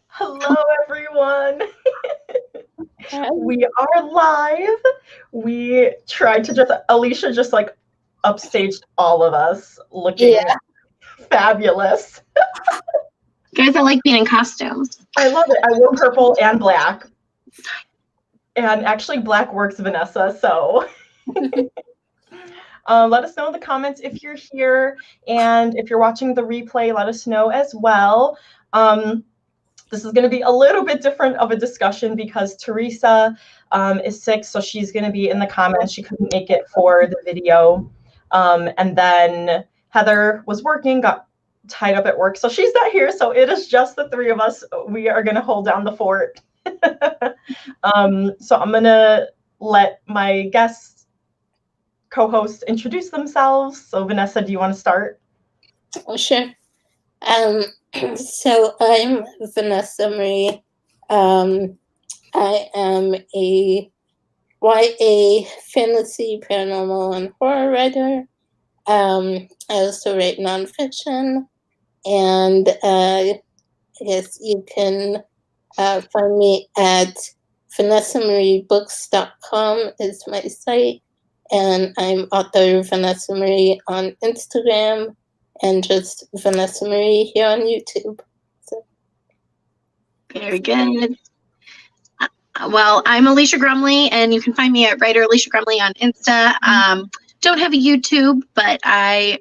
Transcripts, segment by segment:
Hello, everyone. We are live. We tried to Alicia just like upstaged all of us looking fabulous. Guys, I like being in costumes. I love it. I wore purple and black. And actually black works, Vanessa, so. Let us know in the comments if you're here, and if you're watching the replay, let us know as well. This is going to be a little bit different of a discussion because Teresa is sick, so she's going to be in the comments. She couldn't make it for the video. And then Heather was working, got tied up at work, so she's not here. So it is just the three of us. We are going to hold down the fort. So I'm going to let my guests co-hosts introduce themselves. So Vanessa, do you want to start? Oh, sure. So I'm Vanessa Marie. I am a YA fantasy, paranormal, and horror writer. I also write nonfiction, and I guess you can find me at VanessaMarieBooks.com is my site, and I'm author Vanessa Marie on Instagram, and just Vanessa Marie here on YouTube. So. Very good. Well, I'm Alicia Grumley, and you can find me at writer Alicia Grumley on Insta. Don't have a YouTube, but I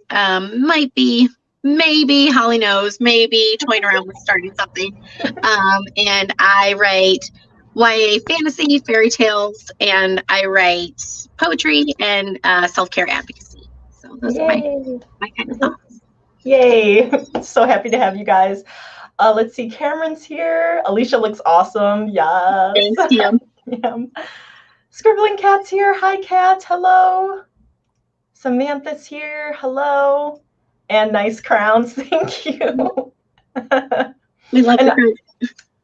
might be, maybe, Holly knows, maybe toying around with starting something. And I write YA fantasy, fairy tales, and I write poetry and self-care advocacy. So those are my kind of thoughts. Yay. So happy to have you guys. Let's see, Cameron's here. Alicia looks awesome. Yes. Thanks, Kim. Yeah. Scribbling Cat's here. Hi, Cat. Hello. Samantha's here. Hello. And nice crowns. Thank you. We love it.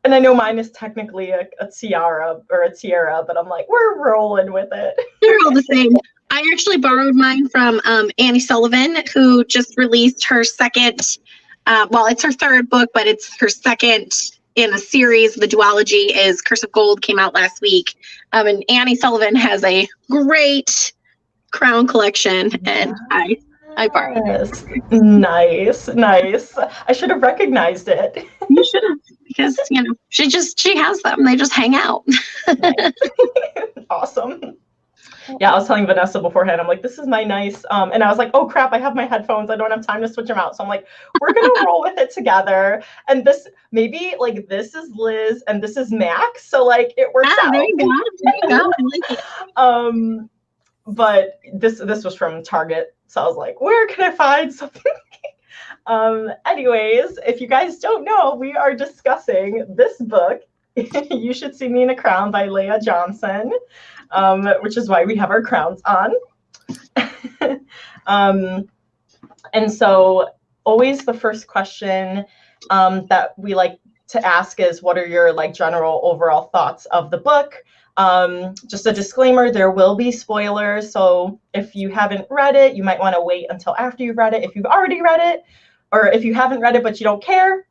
And I know mine is technically a tiara or a tiara, but I'm like, we're rolling with it. They're all the same. I actually borrowed mine from Annie Sullivan, who just released her second, well, it's her third book, but it's her second in a series. The duology is Curse of Gold, came out last week. And Annie Sullivan has a great crown collection, and I borrowed it. Nice. I should have recognized it. You should have, because, you know, she has them. They just hang out. Awesome. Yeah, I was telling Vanessa beforehand, I'm like, this is my nice, and I was like, oh crap, I have my headphones. I don't have time to switch them out. So I'm like, we're going to roll with it together. And this, maybe like this is Liz and this is Max. So like it works out. There you go. I like it. But this was from Target. So I was like, where can I find something? Anyways, if you guys don't know, we are discussing this book, You Should See Me in a Crown by Leah Johnson. Which is why we have our crowns on. And so always the first question that we like to ask is, what are your like general overall thoughts of the book? Just a disclaimer, there will be spoilers. So if you haven't read it, you might want to wait until after you've read it. If you've already read it, or if you haven't read it but you don't care,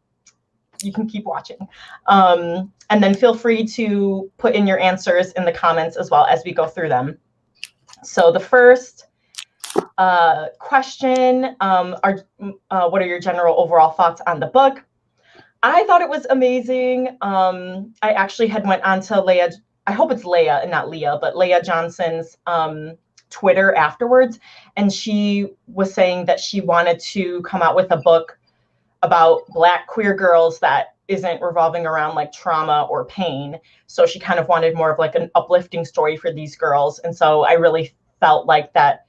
you can keep watching. And then feel free to put in your answers in the comments as well as we go through them. So the first question what are your general overall thoughts on the book? I thought it was amazing. I actually had went on to Leah, I hope it's Leah and not Leah, but Leah Johnson's Twitter afterwards. And she was saying that she wanted to come out with a book about Black queer girls that isn't revolving around like trauma or pain. So she kind of wanted more of like an uplifting story for these girls. And so I really felt like that,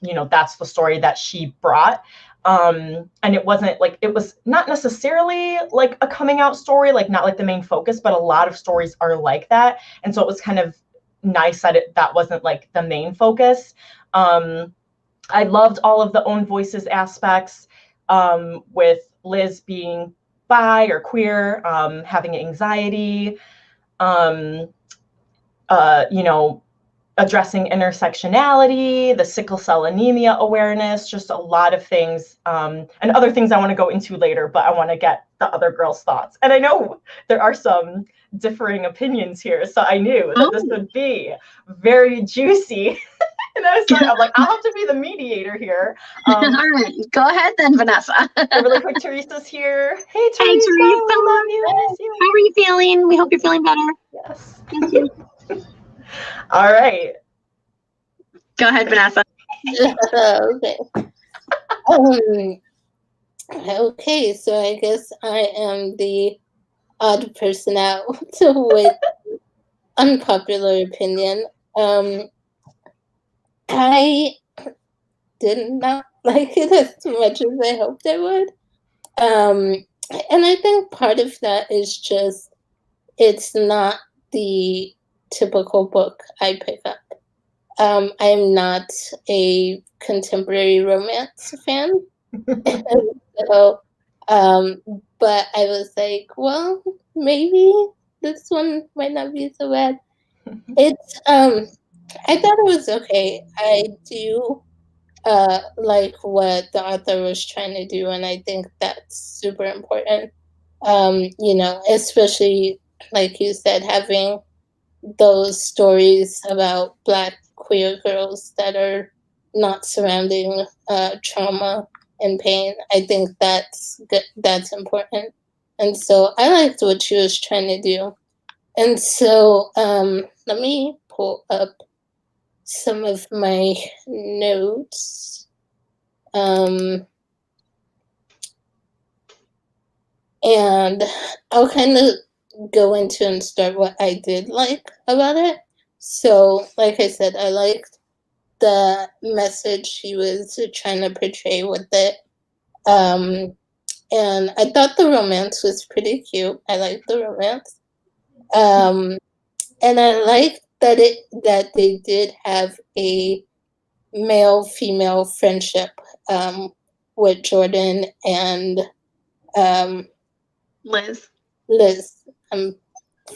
you know, that's the story that she brought. And it wasn't like, it was not necessarily like a coming out story, like not like the main focus, but a lot of stories are like that. And so it was kind of nice that that wasn't like the main focus. I loved all of the own voices aspects, with Liz being bi or queer, having anxiety, you know, addressing intersectionality, the sickle cell anemia awareness, just a lot of things, and other things I want to go into later, but I want to get the other girls' thoughts. And I know there are some differing opinions here, so I knew that this would be very juicy. And I'm like, I'll have to be the mediator here. All right, go ahead then, Vanessa. Really quick, Teresa's here. Hey, Teresa. Hey, Teresa. We love you. I miss you. How are you feeling? We hope you're feeling better. Yes. Thank you. All right. Go ahead, Vanessa. Okay. Okay, so I guess I am the odd person out with unpopular opinion. I did not like it as much as I hoped I would. And I think part of that is just it's not the typical book I pick up. I am not a contemporary romance fan. So, but I was like, well, maybe this one might not be so bad. It's I thought it was okay. I do like what the author was trying to do, and I think that's super important. You know, especially like you said, having those stories about Black queer girls that are not surrounding trauma and pain. I think that's good. That's important. And so I liked what she was trying to do. And so let me pull up some of my notes. And I'll kind of go into and start what I did like about it. So, like I said, I liked the message she was trying to portray with it. And I thought the romance was pretty cute. I liked the romance. And I liked that they did have a male-female friendship with Jordan and Liz. I'm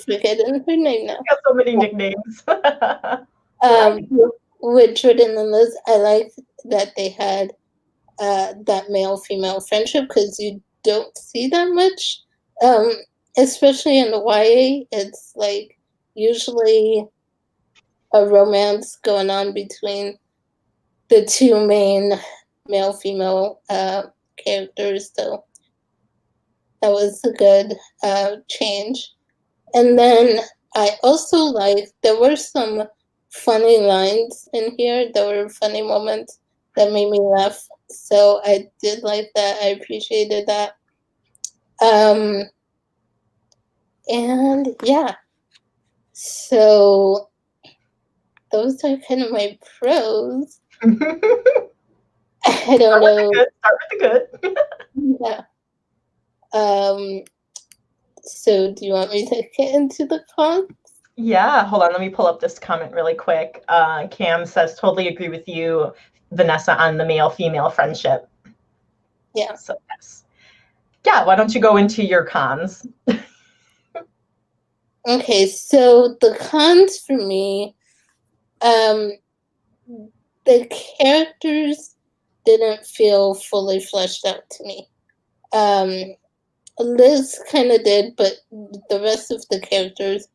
forgetting her name now. You got so many nicknames. With Jordan and Liz, I liked that they had that male-female friendship because you don't see that much, especially in the YA. It's like usually a romance going on between the two main male-female characters. So that was a good change. And then I also liked there were some funny lines in here. There were funny moments that made me laugh. So I did like that. I appreciated that. And yeah. So those are kind of my pros. I don't know. Start with the good. Yeah. So do you want me to get into the cons? Yeah, hold on. Let me pull up this comment really quick. Cam says, totally agree with you, Vanessa, on the male-female friendship. Yeah. So, yes. Yeah, why don't you go into your cons? Okay, so the cons for me, the characters didn't feel fully fleshed out to me. Liz kind of did, but the rest of the characters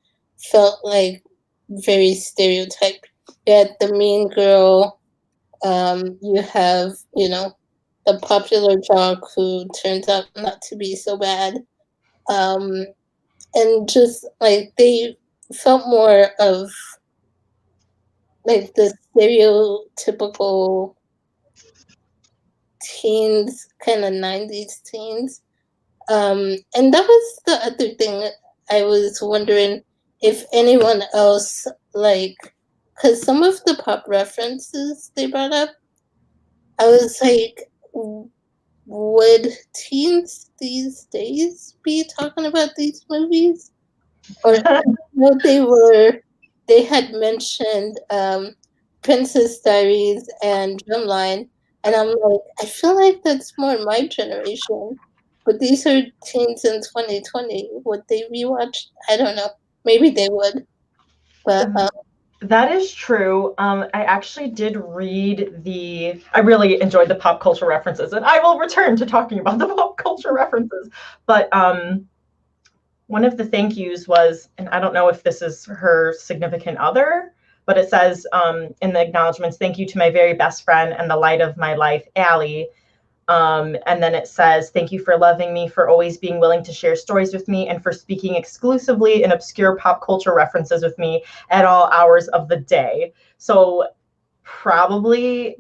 felt like very stereotyped. You had the mean girl, you have, you know, the popular jock who turns out not to be so bad. And just like they felt more of like the stereotypical teens, kind of 90s teens. And that was the other thing I was wondering if anyone else, like, because some of the pop references they brought up, I was like, would teens these days be talking about these movies? Or they had mentioned Princess Diaries and Drumline, and I'm like, I feel like that's more my generation. But these are teens in 2020. Would they rewatch? I don't know. Maybe they would. But That is true. I actually did read I really enjoyed the pop culture references, and I will return to talking about the pop culture references. But one of the thank yous was, and I don't know if this is her significant other, but it says in the acknowledgments, thank you to my very best friend and the light of my life, Allie. And then it says, thank you for loving me, for always being willing to share stories with me, and for speaking exclusively in obscure pop culture references with me at all hours of the day. So probably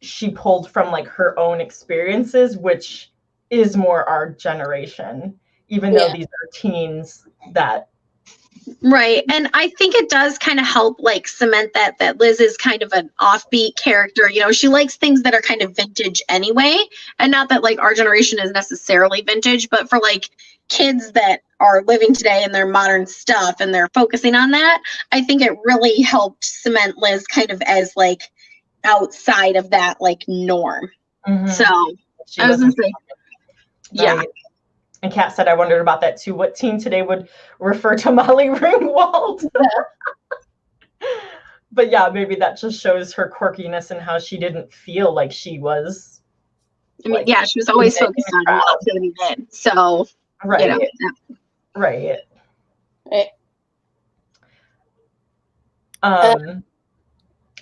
she pulled from like her own experiences, which is more our generation, even though these are teens that. Right. And I think it does kind of help like cement that Liz is kind of an offbeat character. You know, she likes things that are kind of vintage anyway. And not that like our generation is necessarily vintage, but for like kids that are living today and their modern stuff and they're focusing on that, I think it really helped cement Liz kind of as like outside of that like norm. Mm-hmm. So I was gonna say, yeah. Right. And Kat said, I wondered about that too. What teen today would refer to Molly Ringwald? But yeah, maybe that just shows her quirkiness and how she didn't feel like she was. I mean, yeah, she was always focused on what Jody did. So, right. You know, Right. I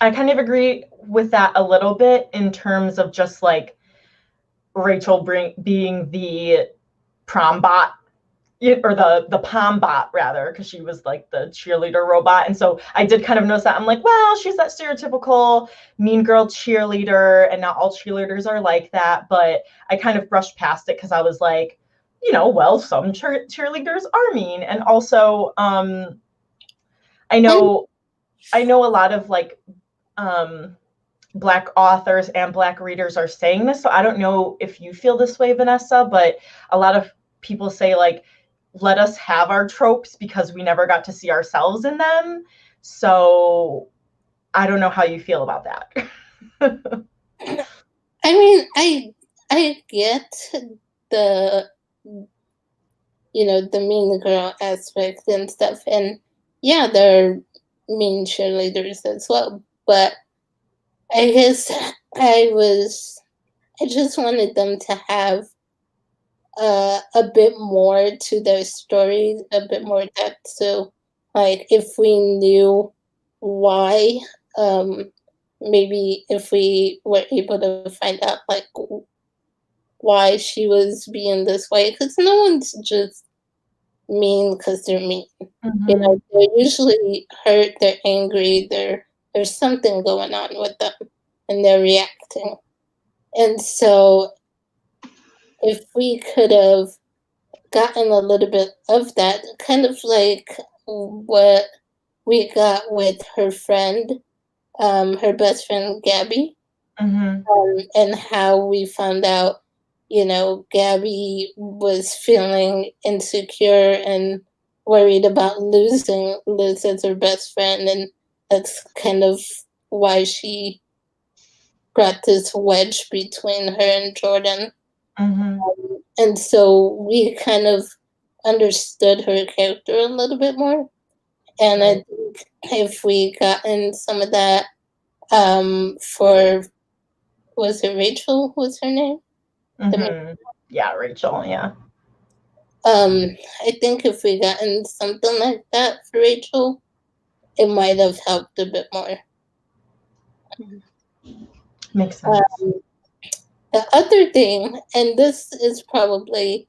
kind of agree with that a little bit in terms of just like Rachel being the prom bot, or the pom bot rather, because she was like the cheerleader robot. And so I did kind of notice that. I'm like, well, she's that stereotypical mean girl cheerleader, and not all cheerleaders are like that. But I kind of brushed past it because I was like, you know, well, some cheerleaders are mean. And also I know a lot of like Black authors and Black readers are saying this. So I don't know if you feel this way, Vanessa, but a lot of people say like, let us have our tropes because we never got to see ourselves in them. So I don't know how you feel about that. I mean, I get the, you know, the mean girl aspect and stuff. And yeah, there are mean cheerleaders as well. But I guess I just wanted them to have a bit more to their story, a bit more depth. So, like, if we knew why, maybe if we were able to find out, like, why she was being this way, because no one's just mean because they're mean. Mm-hmm. You know, they're usually hurt, they're angry, there's something going on with them, and they're reacting. And so if we could have gotten a little bit of that, kind of like what we got with her friend, her best friend, Gabby, and how we found out, you know, Gabby was feeling insecure and worried about losing Liz as her best friend. And that's kind of why she brought this wedge between her and Jordan. And so we kind of understood her character a little bit more. And I think if we gotten some of that for, was it Rachel was her name? Yeah, Rachel, yeah. I think if we gotten something like that for Rachel, it might have helped a bit more. Makes sense. The other thing, and this is probably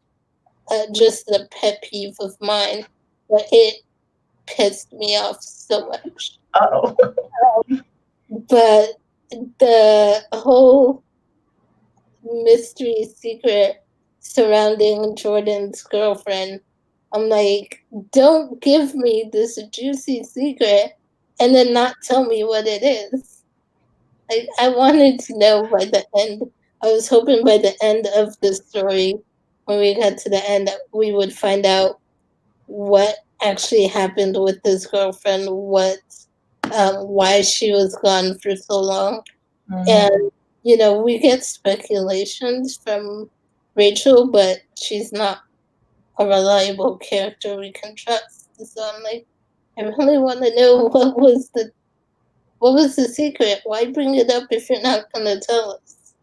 just a pet peeve of mine, but it pissed me off so much. But the whole mystery secret surrounding Jordan's girlfriend, I'm like, don't give me this juicy secret and then not tell me what it is. I wanted to know by the end. I was hoping by the end of the story, when we got to the end, we would find out what actually happened with this girlfriend, why she was gone for so long. And, you know, we get speculations from Rachel, but she's not a reliable character we can trust. So I'm like, I really want to know what was the secret? Why bring it up if you're not going to tell us?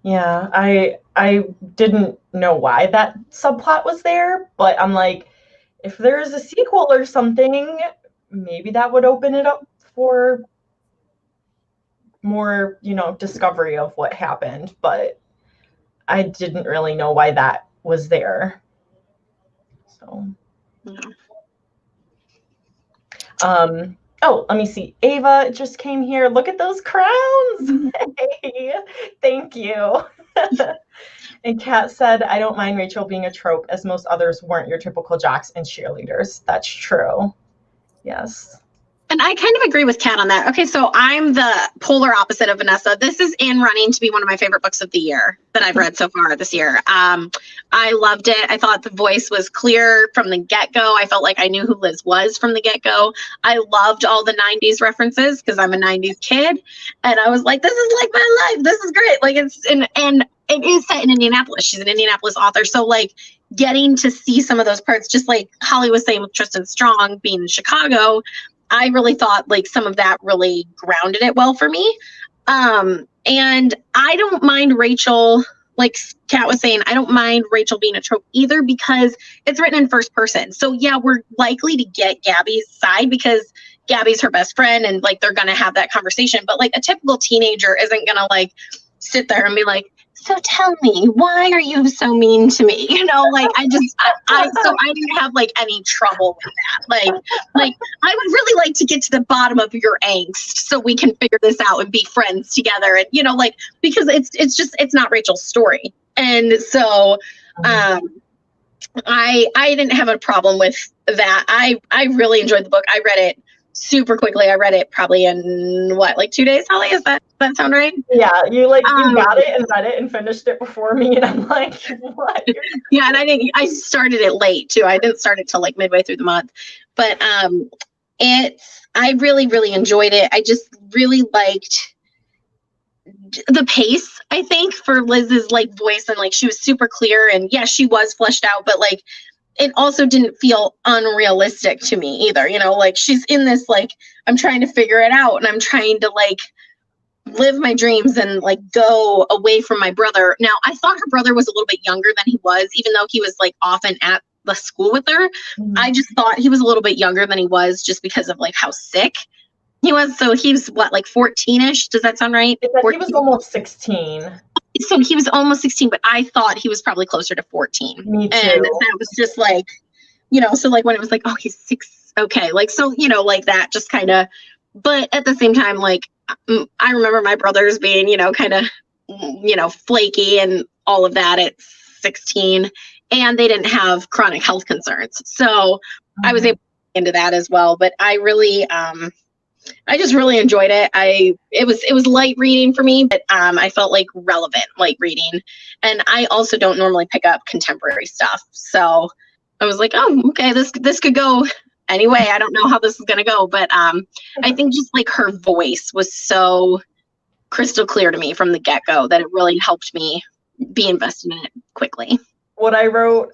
Yeah, I didn't know why that subplot was there, but I'm like, if there's a sequel or something, maybe that would open it up for more, discovery of what happened, but I didn't really know why that was there. So, oh, let me see. Ava just came here. Look at those crowns. Hey, thank you. And Kat said, I don't mind Rachel being a trope, as most others weren't your typical jocks and cheerleaders. That's true. Yes. And I kind of agree with Kat on that. Okay, so I'm the polar opposite of Vanessa. This is in running to be one of my favorite books of the year that I've read so far this year. I loved it. I thought the voice was clear from the get-go. I felt like I knew who Liz was from the get-go. I loved all the 90s references because I'm a 90s kid. And I was like, this is like my life. This is great. Like and it is set in Indianapolis. She's an Indianapolis author. So like getting to see some of those parts, just like Holly was saying with Tristan Strong being in Chicago, I really thought like some of that really grounded it well for me. And I don't mind Rachel, like Kat was saying, I don't mind Rachel being a trope either because it's written in first person. So yeah, we're likely to get Gabby's side because Gabby's her best friend and like they're going to have that conversation. But like a typical teenager isn't going to like sit there and be like, so tell me, why are you so mean to me? You know, like I didn't have like any trouble with that. Like I would really like to get to the bottom of your angst so we can figure this out and be friends together. And, you know, like, because it's not Rachel's story. And so, I didn't have a problem with that. I really enjoyed the book. I read it super quickly. I read it probably in like 2 days, Holly? Does that sound right? Yeah, you got it and read it and finished it before me, and I'm like, what? Yeah, and I started it late too. I didn't start it till like midway through the month. But I really, really enjoyed it. I just really liked the pace, I think, for Liz's like voice, and like she was super clear, and yeah, she was fleshed out, but like it also didn't feel unrealistic to me either. You know, like she's in this, like, I'm trying to figure it out and I'm trying to like live my dreams and like go away from my brother. Now, I thought her brother was a little bit younger than he was, even though he was like often at the school with her. I just thought he was a little bit younger than he was just because of like how sick he was. So he was what, like 14-ish? Does that sound right? He was almost 16. So he was almost 16, but I thought he was probably closer to 14. Me too. And that was just like, you know, so like when it was like, oh, he's 6. Okay. Like, so, you know, like that just kind of, but at the same time, like I remember my brothers being, you know, kind of, you know, flaky and all of that at 16, and they didn't have chronic health concerns. So I was able to get into that as well. But I really, I just really enjoyed it. It was light reading for me, but I felt like relevant light reading. And I also don't normally pick up contemporary stuff. So I was like, oh, okay, this could go anyway. I don't know how this is gonna go, but I think just like her voice was so crystal clear to me from the get-go that it really helped me be invested in it quickly. What I wrote,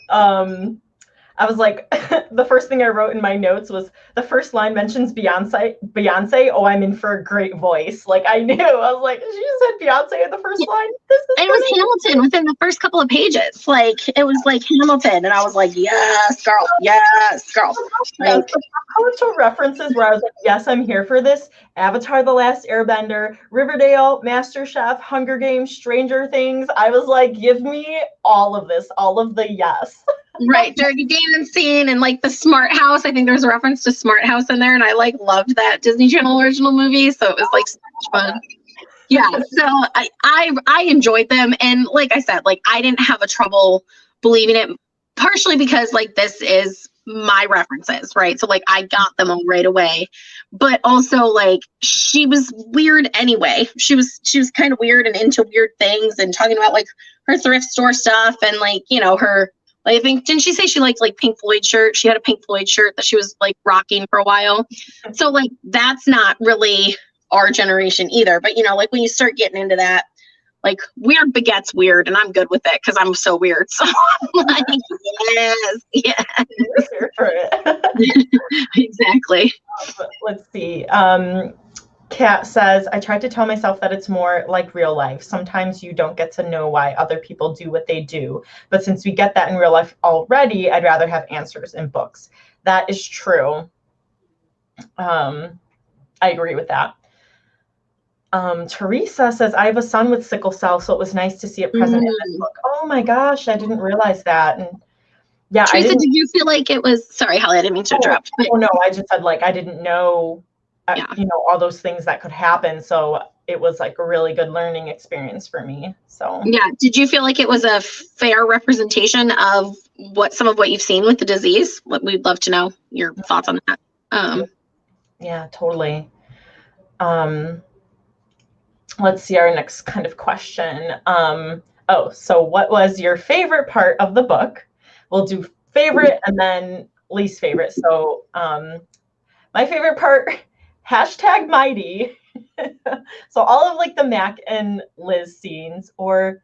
I was like, the first thing I wrote in my notes was the first line mentions Beyonce. Oh, I'm in for a great voice. Like I knew. I was like, she just had Beyonce in the first line. It was Hamilton within the first couple of pages. Like it was like Hamilton, and I was like, yes, girl, yes, girl. Like, cultural references where I was like, yes, I'm here for this. Avatar: The Last Airbender, Riverdale, MasterChef, Hunger Games, Stranger Things. I was like, give me all of this, all of the yes. Right, Dirty Dancing and like the Smart House. I think there's a reference to Smart House in there, and I like loved that Disney Channel original movie, so it was like so much fun. Yeah, so I enjoyed them, and like I said, like I didn't have a trouble believing it, partially because like this is my references, right? So like I got them all right away, but also like she was weird anyway. She was kind of weird and into weird things and talking about like her thrift store stuff and like, you know, her. I think, didn't she say she liked like Pink Floyd shirt? She had a Pink Floyd shirt that she was like rocking for a while. So like, that's not really our generation either. But you know, like when you start getting into that, like weird begets weird, and I'm good with it because I'm so weird. So like, Yes. Yeah. We're here for it. Exactly. Let's see. Kat says, I tried to tell myself that it's more like real life. Sometimes you don't get to know why other people do what they do. But since we get that in real life already, I'd rather have answers in books. That is true. I agree with that. Teresa says, I have a son with sickle cell, so it was nice to see it present in this book. Oh my gosh, I didn't realize that. And yeah, Teresa, did you feel like it was, sorry, Holly, I didn't mean to interrupt. But... Oh no, I just said like, I didn't know, you know, all those things that could happen. So it was like a really good learning experience for me. So yeah, did you feel like it was a fair representation of some of what you've seen with the disease? We'd love to know your thoughts on that. Yeah, totally. Let's see our next kind of question. So what was your favorite part of the book? We'll do favorite and then least favorite. So my favorite part, #mighty. So all of like the Mac and Liz scenes, or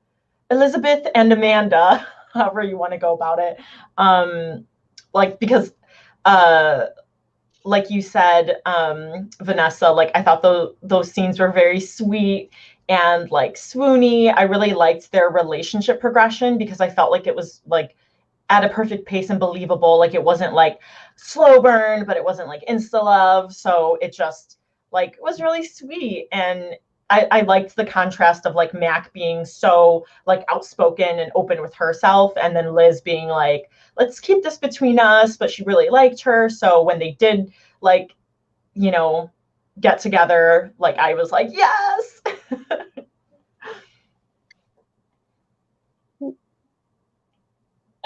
Elizabeth and Amanda, however you want to go about it. Like, because like you said, Vanessa, like I thought those scenes were very sweet and like swoony. I really liked their relationship progression because I felt like it was like at a perfect pace and believable. Like it wasn't like slow burn, but it wasn't like insta love. So it just like was really sweet. And I liked the contrast of like Mac being so like outspoken and open with herself, and then Liz being like, let's keep this between us, but she really liked her. So when they did like, you know, get together, like I was like, yes.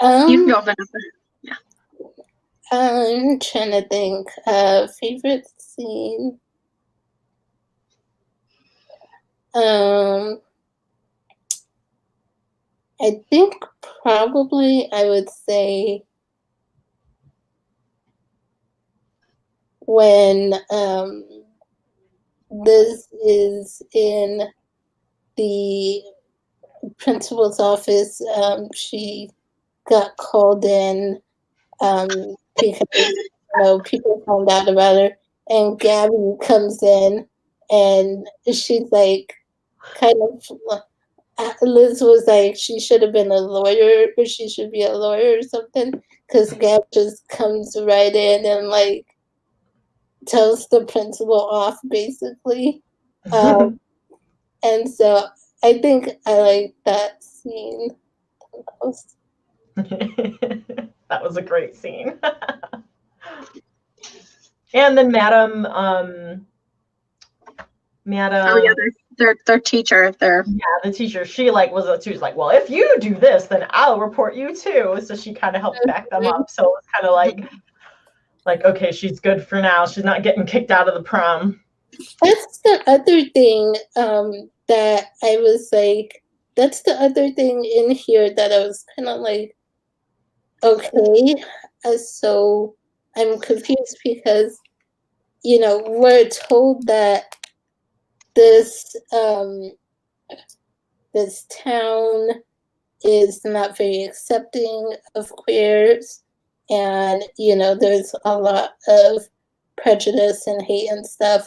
You can go, Vanessa. Yeah. I'm trying to think. Favorite scene. I think probably I would say when Liz is in the principal's office. She got called in because people found out about her, and Gabby comes in and she's like, kind of, Liz was like, she should have been a lawyer, or she should be a lawyer or something, because Gab just comes right in and like tells the principal off basically. And so I think I like that scene the most. That was a great scene. And then Madam Oh yeah, their teacher. Yeah, the teacher. She was like, well, if you do this, then I'll report you too. So she kind of helped back them up. So it was kind of like okay, she's good for now. She's not getting kicked out of the prom. That's the other thing that I was like, that's the other thing in here that I was kind of like, okay. So I'm confused because, we're told that this town is not very accepting of queers, and there's a lot of prejudice and hate and stuff.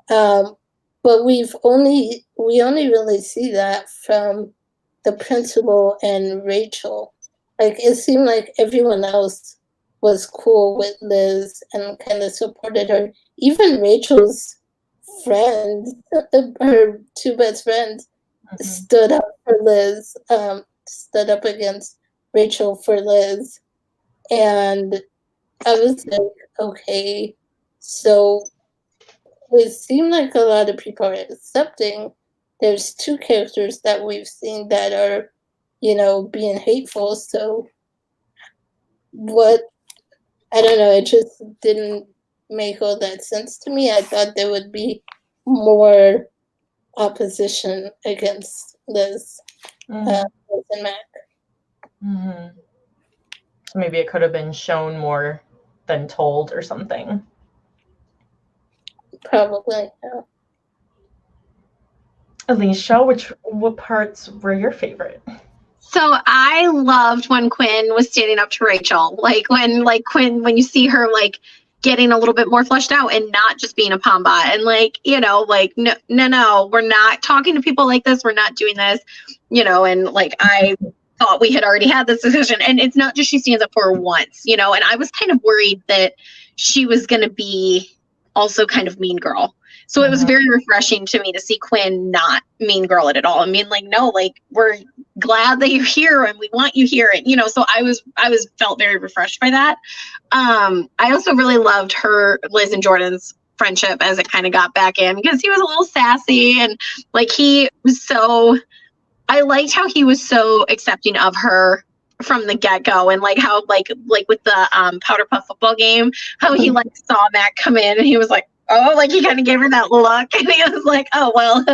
But we only really see that from the principal and Rachel. Like it seemed like everyone else was cool with Liz and kind of supported her. Even Rachel's friends, her two best friends, stood up for Liz, stood up against Rachel for Liz. And I was like, okay, so it seemed like a lot of people are accepting. There's two characters that we've seen that are, being hateful. So I don't know, it just didn't make all that sense to me. I thought there would be more opposition against Liz, Liz and Mac. Mm-hmm. So maybe it could have been shown more than told or something. Probably, yeah. Alicia, what parts were your favorite? So I loved when Quinn was standing up to Rachel, like Quinn, when you see her like getting a little bit more fleshed out and not just being a pamba and like, you know, like, no, we're not talking to people like this. We're not doing this, you know, and like, I thought we had already had this discussion, and it's not just she stands up for her once, you know, and I was kind of worried that she was going to be also kind of mean girl. So it was very refreshing to me to see Quinn not mean girl it at all. I mean, like, no, like, we're glad that you're here and we want you here. And, you know, so I felt very refreshed by that. I also really loved Liz and Jordan's friendship as it kind of got back in, because he was a little sassy and like, I liked how he was so accepting of her from the get-go, and like how like with the Powder Puff football game, how he like saw Matt come in and he was like, oh, like he kind of gave her that look, and he was like, oh, well,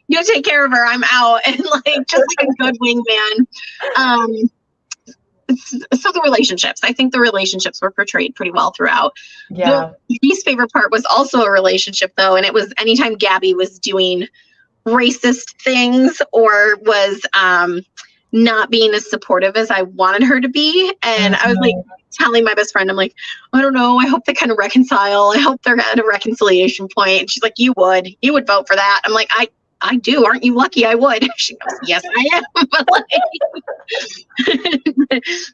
you take care of her, I'm out, and like just like a good wingman. So the relationships, I think the relationships were portrayed pretty well throughout. Yeah. The least favorite part was also a relationship though, and it was anytime Gabby was doing racist things or was not being as supportive as I wanted her to be. And I was like telling my best friend, I'm like, I don't know, I hope they kind of reconcile. I hope they're at a reconciliation point. And she's like, you would vote for that. I'm like, I do. Aren't you lucky? I would. She goes, yes, I am.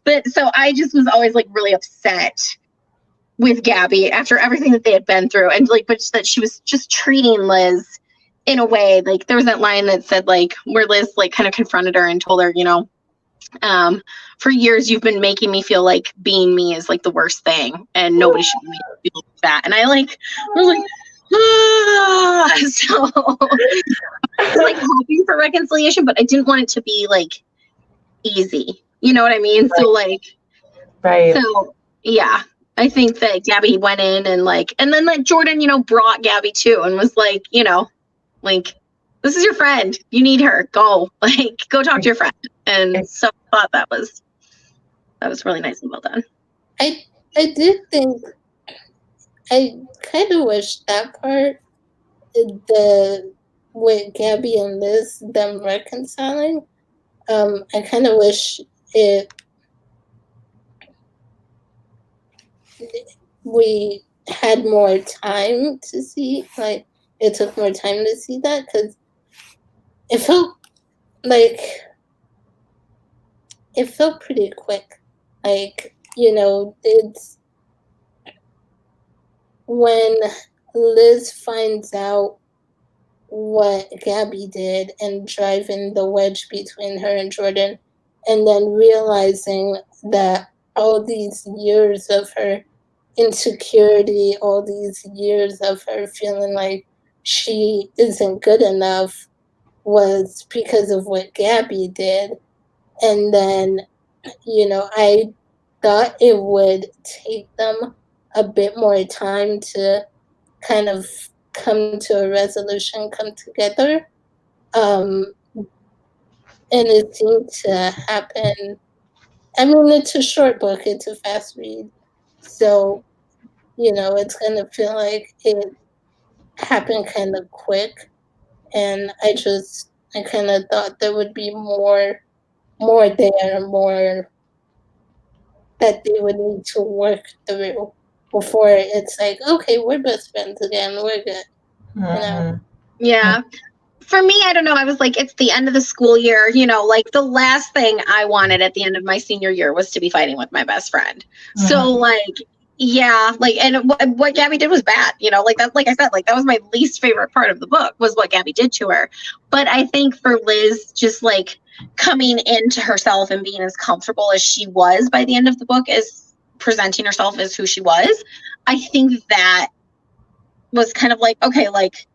But so I just was always like really upset with Gabby after everything that they had been through, and like, but that she was just treating Liz in a way, like there was that line that said like, where Liz like kind of confronted her and told her, you know, for years you've been making me feel like being me is like the worst thing and nobody should be making me feel like that. And I was like, so I was like hoping for reconciliation, but I didn't want it to be like easy, you know what I mean? So like, right. So yeah, I think that Gabby went in and like, and then like Jordan, you know, brought Gabby too and was like, you know, like, this is your friend. You need her. Go talk to your friend. And so I thought that was really nice and well done. I did think, I kind of wish that part, with Gabby and Liz, them reconciling, I kind of wish we had more time to see, like, it took more time to see that, because it felt pretty quick. Like, you know, it's when Liz finds out what Gabby did and driving the wedge between her and Jordan, and then realizing that all these years of her insecurity, all these years of her feeling like she isn't good enough was because of what Gabby did. And then, you know, I thought it would take them a bit more time to kind of come to a resolution, come together. And it seemed to happen. I mean, it's a short book, it's a fast read. So, you know, it's going to feel like it happened kind of quick. And I kind of thought there would be more there, more that they would need to work through before it's like, okay, we're best friends again, we're good. You know? Yeah. For me, I don't know. I was like, it's the end of the school year, you know, like the last thing I wanted at the end of my senior year was to be fighting with my best friend. So like, yeah, like, and what Gabby did was bad, you know, like that, like I said, like that was my least favorite part of the book was what Gabby did to her. But I think for Liz, just like coming into herself and being as comfortable as she was by the end of the book, as presenting herself as who she was, I think that was kind of like, okay, like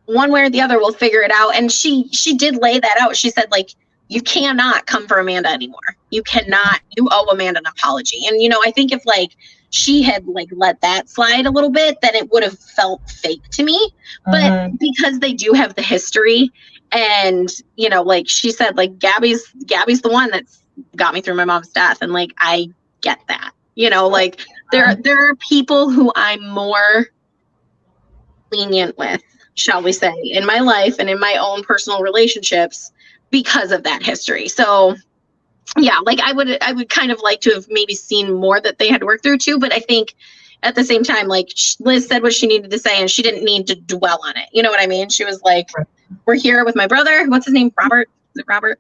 one way or the other, we'll figure it out. And she did lay that out. She said, like, you cannot come for Amanda anymore. You cannot, you owe Amanda an apology. And, you know, I think if like she had like let that slide a little bit, then it would have felt fake to me. But because they do have the history and, you know, like she said, like Gabby's the one that's got me through my mom's death. And like, I get that, you know, like there are people who I'm more lenient with, shall we say, in my life and in my own personal relationships because of that history. So yeah, like I would kind of like to have maybe seen more that they had worked through too, but I think at the same time, like Liz said what she needed to say and she didn't need to dwell on it. You know what I mean? She was like, we're here with my brother. What's his name? Robert? Is it Robert?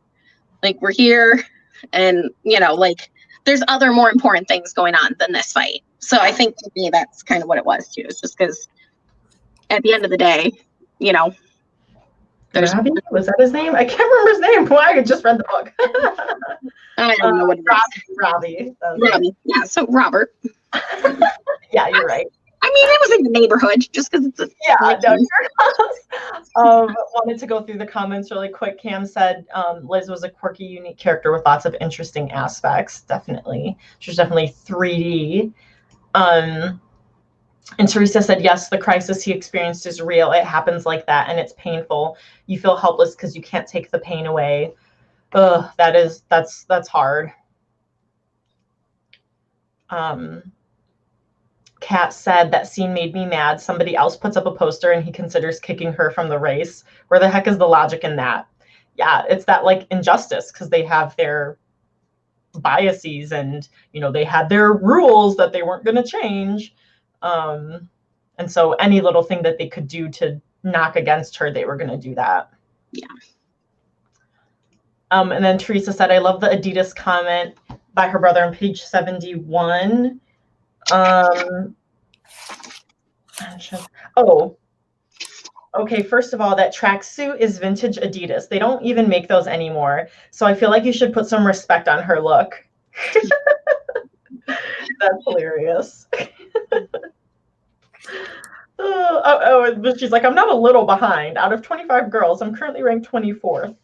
Like, we're here and, you know, like there's other more important things going on than this fight. So I think to me, that's kind of what it was too. It's just because at the end of the day, you know, there's Robbie? Was that his name? I can't remember his name. Why? I just read the book. I don't know what it is. Robbie. Robbie. Yeah, so Robert. Yeah, you're right. I mean, it was in the neighborhood just because it's a no, wanted to go through the comments really quick. Cam said Liz was a quirky, unique character with lots of interesting aspects. Definitely. She was definitely 3D. And Teresa said, yes, the crisis he experienced is real. It happens like that, and it's painful. You feel helpless because you can't take the pain away. Ugh, that's hard. Kat said, that scene made me mad. Somebody else puts up a poster and he considers kicking her from the race. Where the heck is the logic in that? Yeah, it's that like injustice because they have their biases and, you know, they had their rules that they weren't going to change. And so any little thing that they could do to knock against her, they were going to do that. Yeah. And then Teresa said, I love the Adidas comment by her brother on page 71. Oh, okay. First of all, that tracksuit is vintage Adidas. They don't even make those anymore. So I feel like you should put some respect on her look. That's hilarious. But she's like, I'm not a little behind. Out of 25 girls, I'm currently ranked 24th.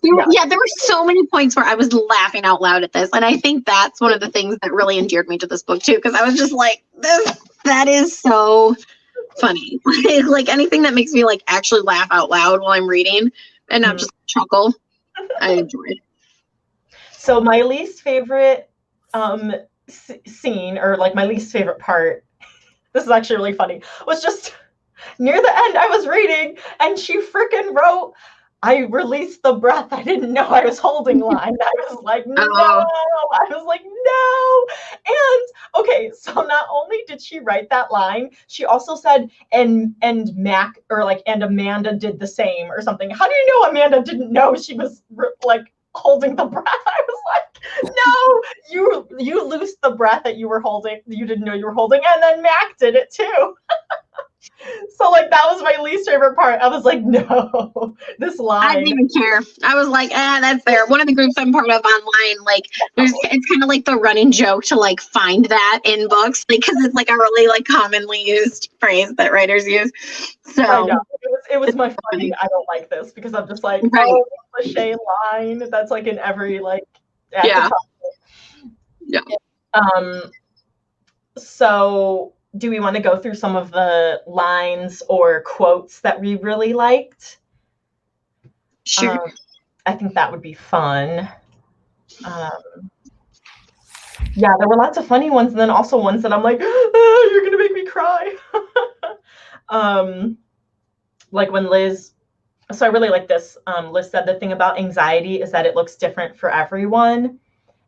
Yeah, there were so many points where I was laughing out loud at this. And I think that's one of the things that really endeared me to this book too, because I was just like, that is so funny. Like anything that makes me like actually laugh out loud while I'm reading and not just chuckle, I enjoy. So my least favorite scene, or like my least favorite part, this is actually really funny, was just near the end. I was reading and she freaking wrote, I released the breath I didn't know I was holding line. I was like, no. I was like, no. And okay, so not only did she write that line, she also said, and Mac, or like, and Amanda did the same or something. How do you know Amanda didn't know she was like holding the breath? I was like, no, you loosed the breath that you were holding, you didn't know you were holding, and then Mac did it too. So like that was my least favorite part. I was like, no, this line. I didn't even care. I was like, that's there. One of the groups I'm part of online, like it's kind of like the running joke to like find that in books because it's like a really like commonly used phrase that writers use. So I know. It was my funny. I don't like this because I'm just like, oh, cliche line that's like in every like yeah. So do we want to go through some of the lines or quotes that we really liked? Sure. I think that would be fun. Yeah, there were lots of funny ones, and then also ones that I'm like, oh, you're gonna make me cry. Like when Liz, so I really like this. Liz said the thing about anxiety is that it looks different for everyone,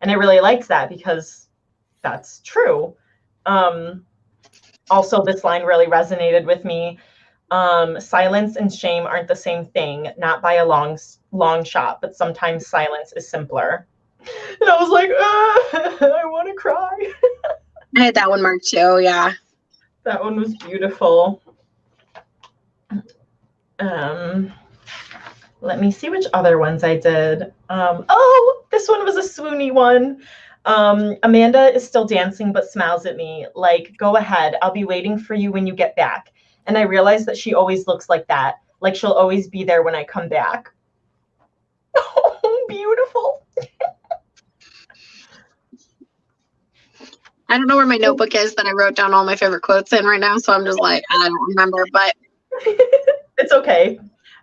and I really liked that because that's true. Also, this line really resonated with me. Silence and shame aren't the same thing, not by a long shot, but sometimes silence is simpler. And I was like, I want to cry. I had that one marked too, yeah. That one was beautiful. Let me see which other ones I did. Oh, this one was a swoony one. Amanda is still dancing but smiles at me like, go ahead, I'll be waiting for you when you get back. And I realized that she always looks like that, like she'll always be there when I come back. Oh, beautiful. I don't know where my notebook is that I wrote down all my favorite quotes in right now, so I'm just like, I don't remember, but it's okay.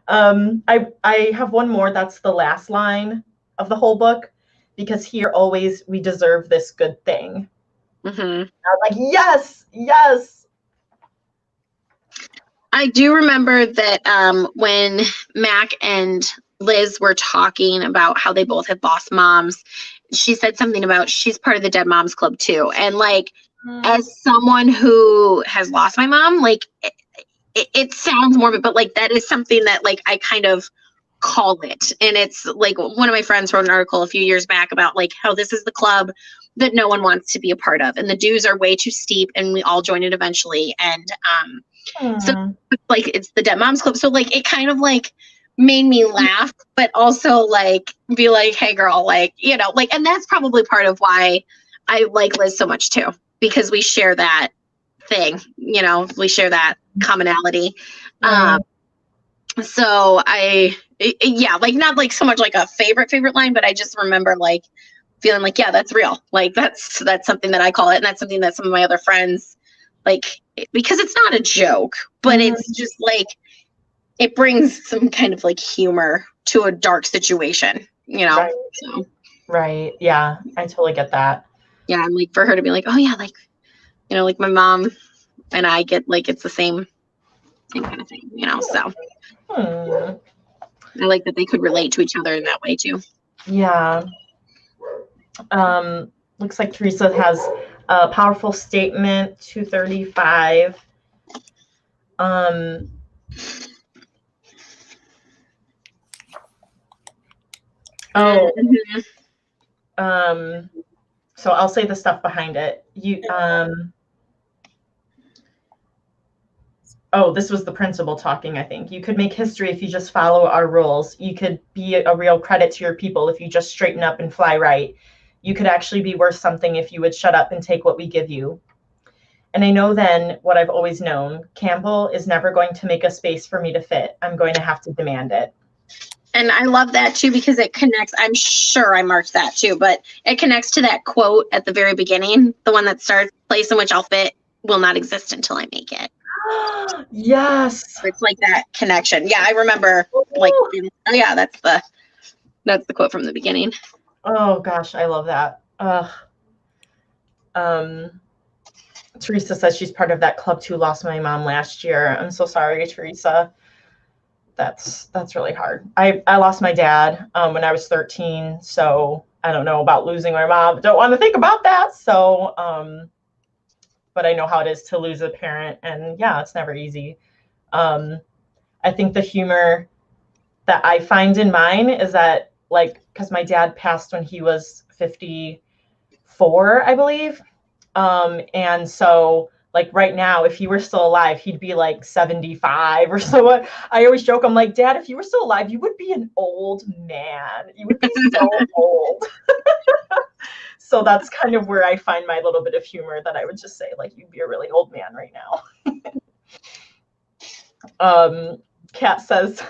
I have one more. That's the last line of the whole book, because here always we deserve this good thing. Mm-hmm. I was like, yes, yes. I do remember that when Mac and Liz were talking about how they both had lost moms, she said something about she's part of the Dead Moms Club too. And like, as someone who has lost my mom, like it sounds morbid, but like that is something that like I kind of call it. And it's like one of my friends wrote an article a few years back about like how this is the club that no one wants to be a part of, and the dues are way too steep, and we all join it eventually. And so like it's the Dead Moms Club. So like it kind of like made me laugh, but also like be like, hey girl, like, you know, like, and that's probably part of why I like Liz so much too, because we share that thing, you know, we share that commonality. So yeah, like not like so much like a favorite line, but I just remember like feeling like, yeah, that's real. Like that's something that I call it. And that's something that some of my other friends like, because it's not a joke, but it's just like, it brings some kind of like humor to a dark situation, you know? Right. So. Right. Yeah, I totally get that. Yeah. I'm like, for her to be like, oh yeah, like, you know, like my mom and I get like, it's the same kind of thing, you know? So I like that they could relate to each other in that way too. Yeah. Looks like Teresa has a powerful statement, 235. So I'll say the stuff behind it. This was the principal talking, I think. You could make history if you just follow our rules. You could be a real credit to your people if you just straighten up and fly right. You could actually be worth something if you would shut up and take what we give you. And I know then what I've always known, Campbell is never going to make a space for me to fit. I'm going to have to demand it. And I love that too, because it connects. I'm sure I marked that too, but it connects to that quote at the very beginning, the one that starts, place in which I'll fit will not exist until I make it. Yes. It's like that connection. Yeah, I remember like, oh yeah, that's the quote from the beginning. Oh gosh, I love that. Teresa says she's part of that club too, lost my mom last year. I'm so sorry, Teresa. That's really hard. I lost my dad when I was 13, so I don't know about losing my mom. Don't want to think about that. So, but I know how it is to lose a parent, and yeah, it's never easy. I think the humor that I find in mine is that, like, because my dad passed when he was 54, I believe. And so like right now, if he were still alive, he'd be like 75 or so. I always joke, I'm like, Dad, if you were still alive, you would be an old man. You would be so old. So that's kind of where I find my little bit of humor, that I would just say, like, you'd be a really old man right now. Kat says,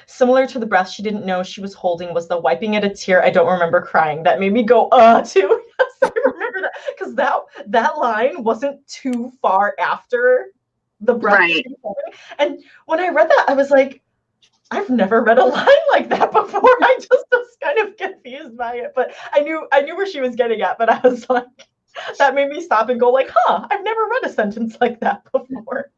similar to the breath she didn't know she was holding was the wiping at a tear I don't remember crying. That made me go, too. Yes, I remember that. Because that line wasn't too far after the breath. Right. And when I read that, I was like, I've never read a line like that before. I just was kind of confused by it. But I knew where she was getting at, but I was like, that made me stop and go like, I've never read a sentence like that before.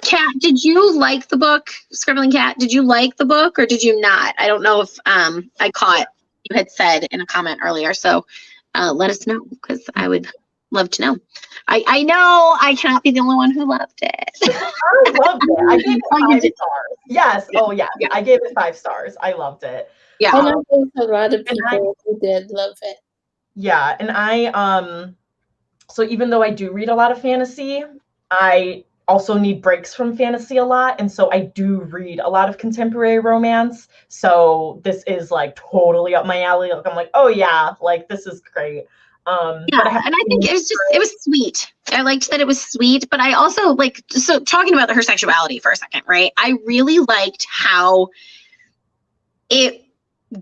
Kat, did you like the book, Scribbling Cat? Did you like the book or did you not? I don't know if I caught you had said in a comment earlier. So let us know, because I would love to know. I know I cannot be the only one who loved it. I loved it. I gave it 5 stars. Yes. Oh yeah. I gave it 5 stars. I loved it. Yeah. I know there's a lot of people who did love it. Yeah. And I so even though I do read a lot of fantasy, I also need breaks from fantasy a lot. And so I do read a lot of contemporary romance. So this is like totally up my alley. Like I'm like, oh yeah, like this is great. And I think it was sweet. I liked that it was sweet, but I also so talking about her sexuality for a second, right? I really liked how it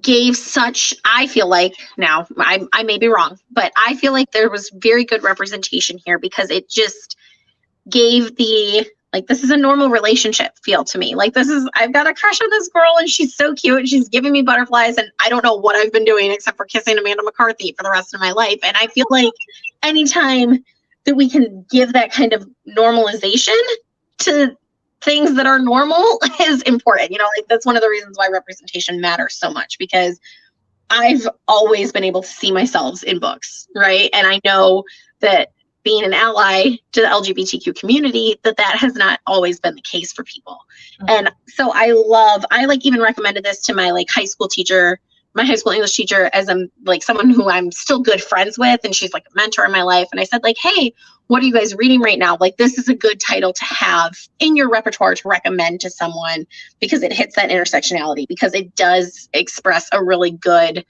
gave such, I feel like, now I may be wrong, but I feel like there was very good representation here, because it just gave the, like, this is a normal relationship feel to me. Like, I've got a crush on this girl and she's so cute and she's giving me butterflies and I don't know what I've been doing except for kissing Amanda McCarthy for the rest of my life. And I feel like anytime that we can give that kind of normalization to things that are normal is important. You know, like that's one of the reasons why representation matters so much, because I've always been able to see myself in books, right? And I know that being an ally to the LGBTQ community, that has not always been the case for people. And so I like even recommended this to my like high school teacher, my high school English teacher, as like someone who I'm still good friends with, and she's like a mentor in my life. And I said like, hey, what are you guys reading right now? Like, this is a good title to have in your repertoire to recommend to someone, because it hits that intersectionality, because it does express a really good,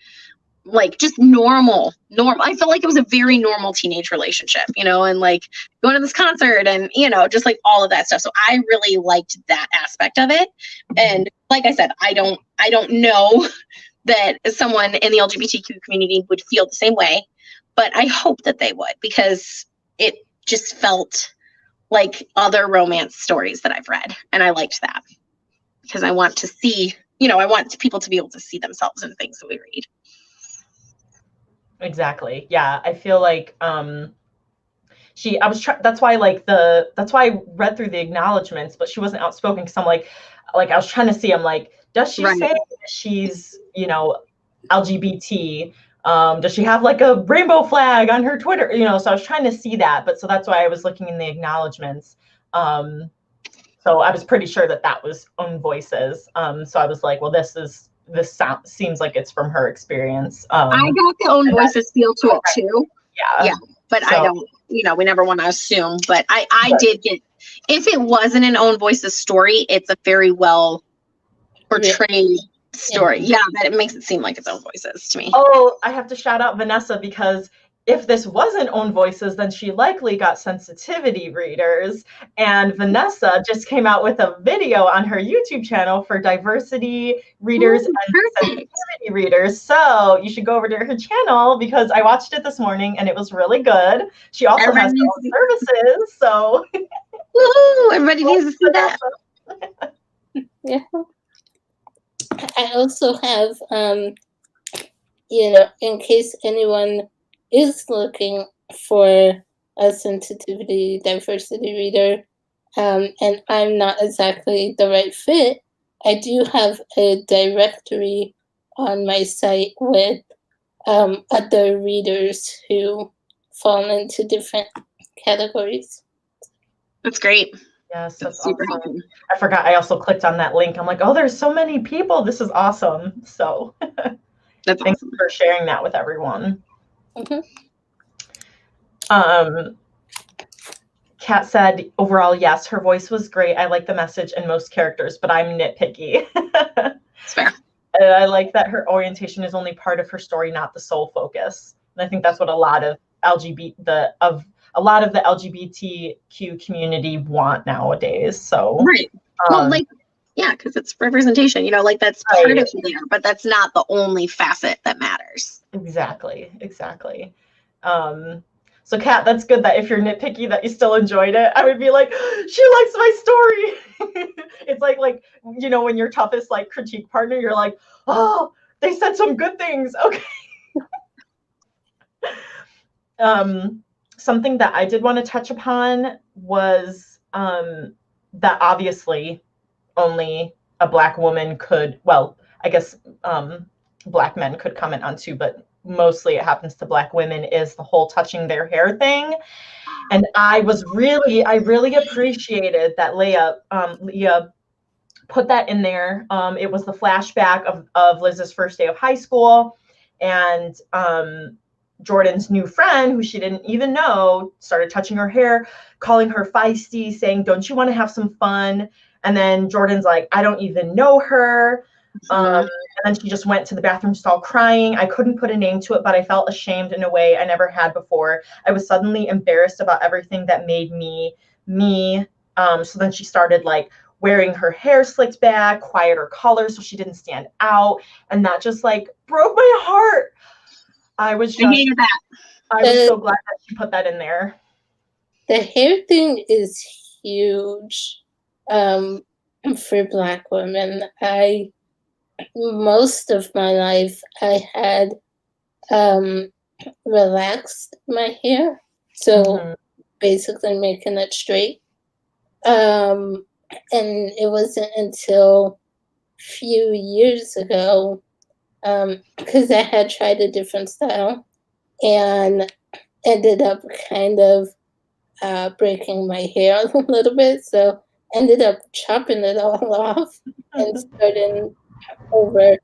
like just normal. I felt like it was a very normal teenage relationship, you know, and like going to this concert and, you know, just like all of that stuff. So I really liked that aspect of it. And like I said, I don't know that someone in the LGBTQ community would feel the same way, but I hope that they would, because it just felt like other romance stories that I've read. And I liked that, because I want to see, you know, I want people to be able to see themselves in things that we read. Exactly. Yeah. I feel like, that's why I read through the acknowledgments, but she wasn't outspoken, because I'm like, I was trying to see, I'm like, does she say she's, you know, LGBT? Does she have like a rainbow flag on her Twitter? You know, so I was trying to see that, but so that's why I was looking in the acknowledgments. So I was pretty sure that was own voices. So I was like, well, this seems like it's from her experience. I got the own voices feel to it too. Yeah. But so, I don't, you know, we never want to assume, but I did get, if it wasn't an own voices story, it's a very well portrayed story. Yeah, but it makes it seem like it's own voices to me. Oh, I have to shout out Vanessa, because if this wasn't own voices, then she likely got sensitivity readers. And Vanessa just came out with a video on her YouTube channel for diversity readers and sensitivity readers. So you should go over to her channel, because I watched it this morning and it was really good. She also has her own services. So everybody needs to see that. Yeah. I also have, you know, in case anyone is looking for a sensitivity diversity reader, and I'm not exactly the right fit, I do have a directory on my site with other readers who fall into different categories. That's great. Yes, that's super awesome. I forgot. I also clicked on that link. I'm like, oh, there's so many people. This is awesome. So thanks for sharing that with everyone. Kat said, overall, yes, her voice was great. I like the message and most characters, but I'm nitpicky. That's fair. And I like that her orientation is only part of her story, not the sole focus. And I think that's what a lot of the LGBTQ community want nowadays. So right. Well, like, yeah, because it's representation, you know, like that's part of who they are, but that's not the only facet that matters. Exactly. So Kat, that's good that if you're nitpicky that you still enjoyed it. I would be like, she likes my story. It's like, you know, when your toughest like critique partner, you're like, oh, they said some good things. Okay. Something that I did want to touch upon was that obviously only a Black woman could, well, I guess Black men could comment on too, but mostly it happens to Black women, is the whole touching their hair thing. And I really appreciated that Leah put that in there. It was the flashback of Liz's first day of high school, and Jordan's new friend, who she didn't even know, started touching her hair, calling her feisty, saying, don't you want to have some fun? And then Jordan's like, I don't even know her. And then she just went to the bathroom stall crying. I couldn't put a name to it, but I felt ashamed in a way I never had before. I was suddenly embarrassed about everything that made me me. So then she started like wearing her hair slicked back, quieter colors so she didn't stand out. And that just like broke my heart. I was so glad that she put that in there. The hair thing is huge for Black women. Most of my life, I had relaxed my hair, so basically making it straight. and it wasn't until a few years ago, because I had tried a different style and ended up kind of breaking my hair a little bit, so ended up chopping it all off and starting over.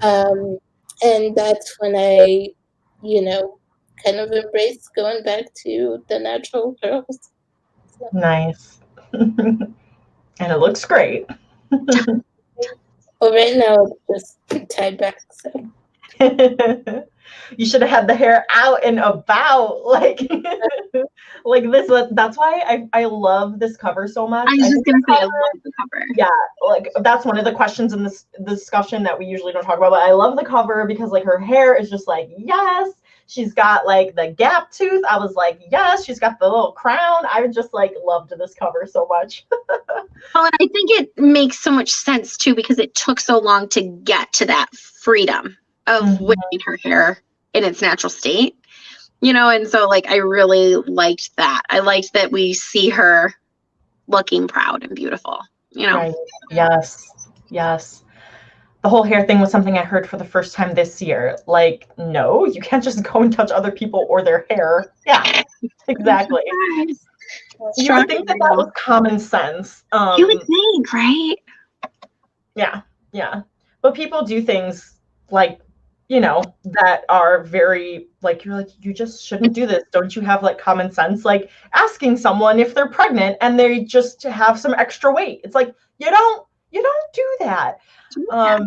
And that's when I, kind of embraced going back to the natural curls. So. Nice. And it looks great. Well, right now it's just tied back. So. You should have had the hair out and about, like this. That's why I love this cover so much. I was just gonna say, I love the cover. Yeah, like that's one of the questions in this discussion that we usually don't talk about. But I love the cover because like her hair is just like, yes. She's got like the gap tooth. I was like, yes. She's got the little crown. I just like loved this cover so much. Well, and I think it makes so much sense too because it took so long to get to that freedom of wearing her hair in its natural state, and so like I really liked that. I liked that we see her looking proud and beautiful, Right. Yes. The whole hair thing was something I heard for the first time this year. Like, no, you can't just go and touch other people or their hair. Yeah, exactly. You would think that was common sense. You would think, right? Yeah. But people do things like, that are very like, you're like, you just shouldn't do this. Don't you have like common sense? Like asking someone if they're pregnant and they just have some extra weight. It's like, you don't do that. I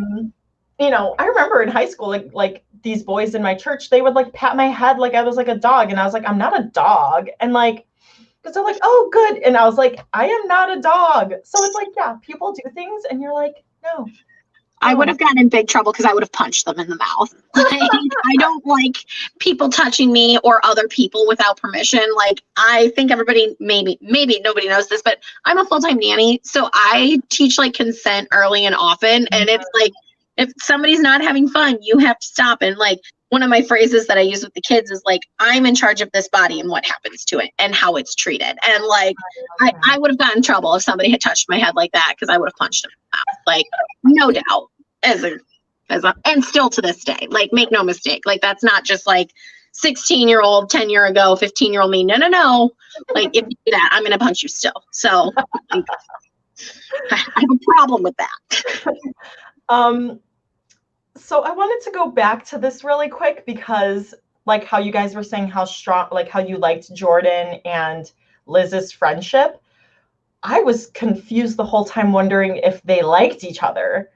remember in high school, like these boys in my church, they would like pat my head like I was like a dog. And I was like, I'm not a dog. And like, because they're like, oh, good. And I was like, I am not a dog. So it's like, yeah, people do things and you're like, no. I would have gotten in big trouble because I would have punched them in the mouth. I don't like people touching me or other people without permission. Like, I think everybody, maybe nobody knows this, but I'm a full-time nanny. So I teach like consent early and often. And it's like, if somebody's not having fun, you have to stop. And like, one of my phrases that I use with the kids is like, I'm in charge of this body and what happens to it and how it's treated. And like, I would have gotten in trouble if somebody had touched my head like that because I would have punched them in the mouth. Like, no doubt. And still to this day, like, make no mistake. Like, that's not just like 16-year-old, 10 year ago, 15-year-old me. No. Like, if you do that, I'm going to punch you still. So like, I have a problem with that. So I wanted to go back to this really quick because like how you guys were saying how strong, like how you liked Jordan and Liz's friendship. I was confused the whole time wondering if they liked each other.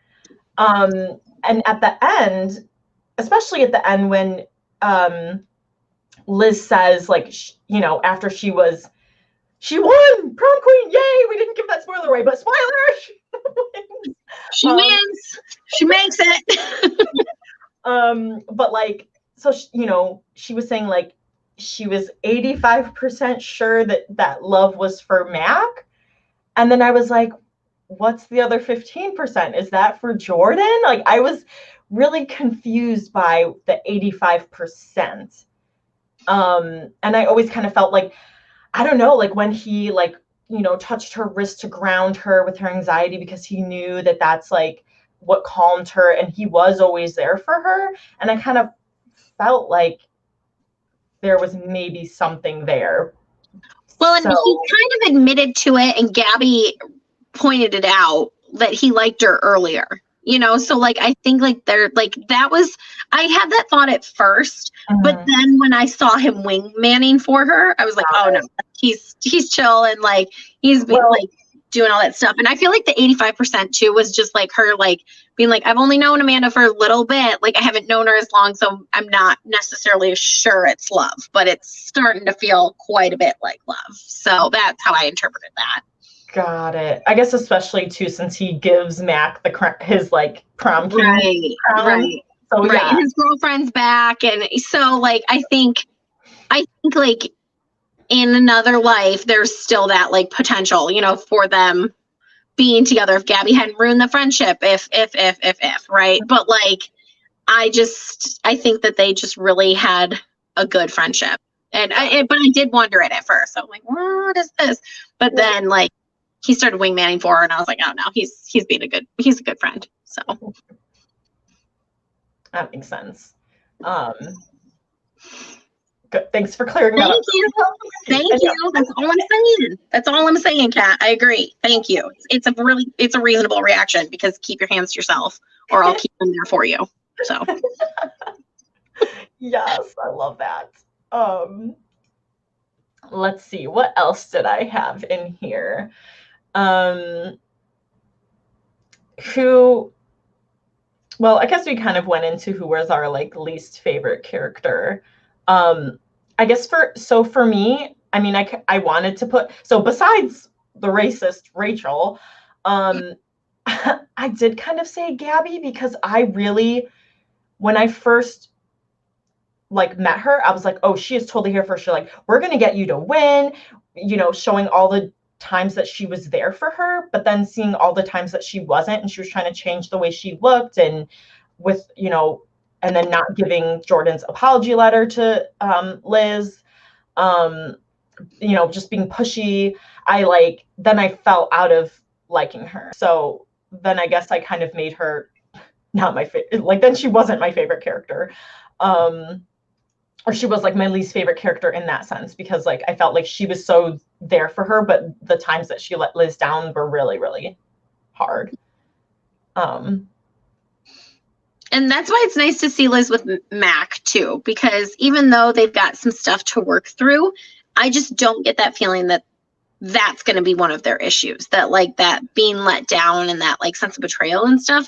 And at the end, especially at the end when Liz says like, after she won prom queen, yay, we didn't give that spoiler away, but spoiler, she wins, she makes it. But like, so she was saying like she was 85% sure that love was for Mac, and then I was like, what's the other 15%? Is that for Jordan? Like, I was really confused by the 85%. And I always kind of felt like, I don't know, like when he like, touched her wrist to ground her with her anxiety because he knew that that's like what calmed her and he was always there for her. And I kind of felt like there was maybe something there. Well, and he kind of admitted to it, and Gabby pointed it out that he liked her earlier, so like I think like they're like that was, I had that thought at first, but then when I saw him wingmanning for her, I was like, oh no, he's chill and like he's been like doing all that stuff. And I feel like the 85% too was just like her like being like, I've only known Amanda for a little bit, like I haven't known her as long, so I'm not necessarily sure it's love, but it's starting to feel quite a bit like love. So that's how I interpreted that. Got it. I guess especially too since he gives Mac his like prom king. Right. So right. Yeah. And his girlfriend's back, and so like I think like in another life there's still that like potential, for them being together if Gabby hadn't ruined the friendship. If right. But like I think that they just really had a good friendship, and but I did wonder it at first. I'm like, what is this? But then like he started wingmanning for her, and I was like, oh no, he's a good friend. So that makes sense. Good. Thanks for clearing that up. Thank you. That's all I'm saying. That's all I'm saying, Kat. I agree. Thank you. It's a reasonable reaction, because keep your hands to yourself, or I'll keep them there for you. So yes, I love that. Let's see, what else did I have in here? Well, I guess we kind of went into who was our like least favorite character. I guess for me, I mean, I wanted to put, so besides the racist Rachel, I did kind of say Gabby, because I really, when I first like met her, I was like, oh, she is totally here for sure. Like, we're going to get you to win, you know, showing all the times that she was there for her, but then seeing all the times that she wasn't, and she was trying to change the way she looked, and with, you know, and then not giving Jordan's apology letter to Liz, you know, just being pushy. Then I fell out of liking her. So then I guess I kind of made her not my favorite, like then she wasn't my favorite character. Or she was like my least favorite character in that sense, because like I felt like she was so there for her, but the times that she let Liz down were really, really hard. And that's why it's nice to see Liz with Mac too, because even though they've got some stuff to work through, I just don't get that feeling that that's going to be one of their issues, that like that being let down and that like sense of betrayal and stuff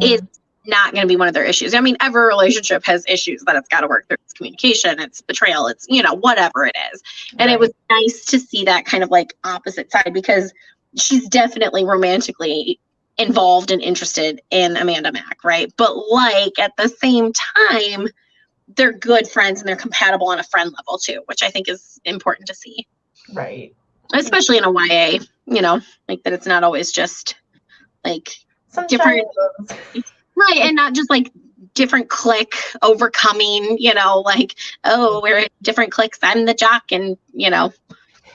is not going to be one of their issues. I mean, every relationship has issues that it's got to work through. It's communication, it's betrayal, it's, you know, whatever it is. And It was nice to see that kind of like opposite side, because she's definitely romantically involved and interested in Amanda Mack, right? But like at the same time, they're good friends and they're compatible on a friend level too, which I think is important to see. Right. Especially in a YA, you know, like that it's not always just like different, right? And not just like different clique overcoming, you know, like, oh, we're different cliques. I'm the jock, and you know,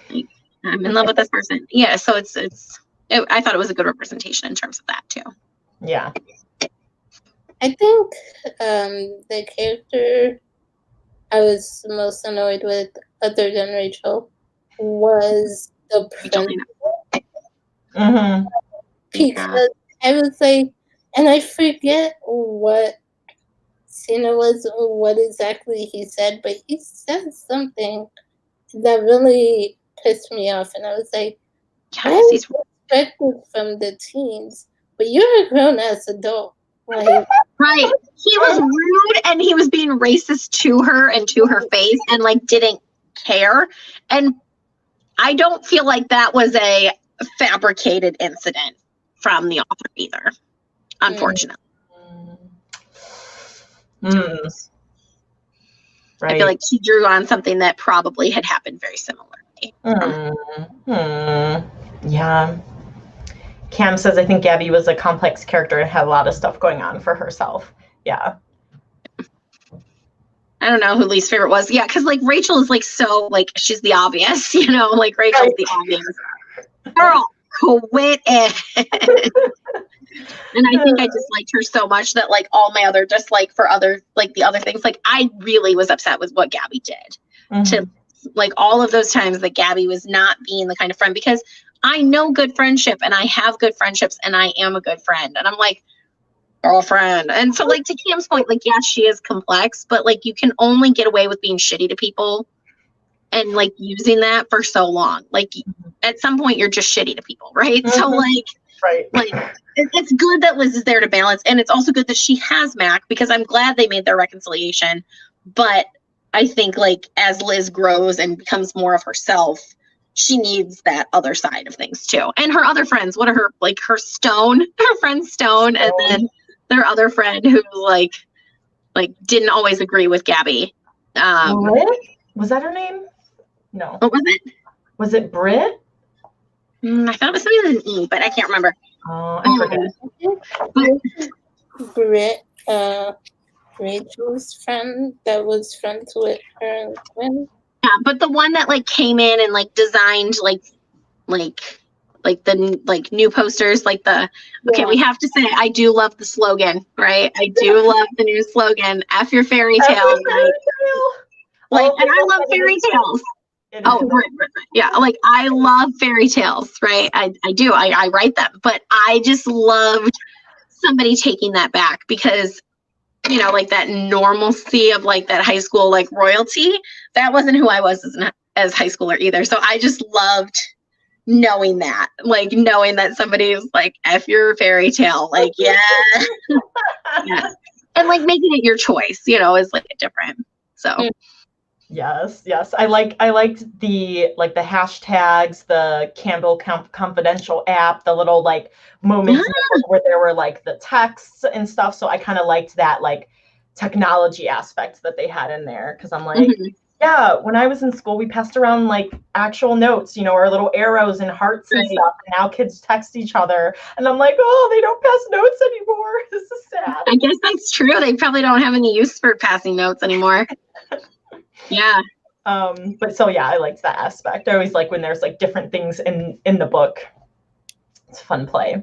like, I'm in love with this person. Yeah. So I thought it was a good representation in terms of that too. Yeah. I think the character I was most annoyed with, other than Rachel, was the principal. Because I was like, and I forget what scene it was or what exactly he said, but he said something that really pissed me off, and I was like, I expected from the teens, but you're a grown-ass adult. Like, right. He was rude, and he was being racist to her and to her face, and like didn't care. And I don't feel like that was a fabricated incident from the author either, unfortunately. Right. I feel like she drew on something that probably had happened very similarly. Yeah. Cam says, I think Gabby was a complex character and had a lot of stuff going on for herself. Yeah. I don't know who least favorite was. Yeah, because like Rachel is like so like she's the obvious, you know, like Rachel's the obvious. Girl, quit it. And I think I disliked her so much that like all my other dislike for other like the other things, like I really was upset with what Gabby did. To like all of those times that Gabby was not being the kind of friend, because I know good friendship and I have good friendships and I am a good friend. And I'm like, girlfriend. And so like to Cam's point, like, yes, she is complex, but like you can only get away with being shitty to people and like using that for so long. Like at some point you're just shitty to people, right? So like, like it's good that Liz is there to balance. And it's also good that she has Mac, because I'm glad they made their reconciliation. But I think like as Liz grows and becomes more of herself, she needs that other side of things too. And her other friends, what are her, like her friend Stone, and then their other friend who like didn't always agree with Gabby. Britt? Was that her name? No. What was it? Was it Britt? I thought it was something with an E, but I can't remember. Oh, I forget. Britt, Rachel's friend that was friends with her twin. Yeah, but the one that like came in and like designed like the new posters, like okay, we have to say, I do love the slogan, right? I do love the new slogan, F your fairy tale. Like, and I love fairy tales. Right. Yeah, like I love fairy tales, right? I do. I write them, but I just loved somebody taking that back because, like that normalcy of like that high school, like royalty, that wasn't who I was as high schooler either. So I just loved knowing that somebody is like, F your fairy tale, like, yeah. Yeah. And like making it your choice, is like different. So. Yes. I liked the hashtags, the Candle Confidential app, the little like moments where there were like the texts and stuff. So I kind of liked that like technology aspect that they had in there because I'm like, yeah, when I was in school, we passed around like actual notes, or little arrows and hearts and stuff. And now kids text each other, and I'm like, oh, they don't pass notes anymore. This is sad. I guess that's true. They probably don't have any use for passing notes anymore. Yeah. But so yeah, I liked that aspect. I always like when there's like different things in the book. It's a fun play.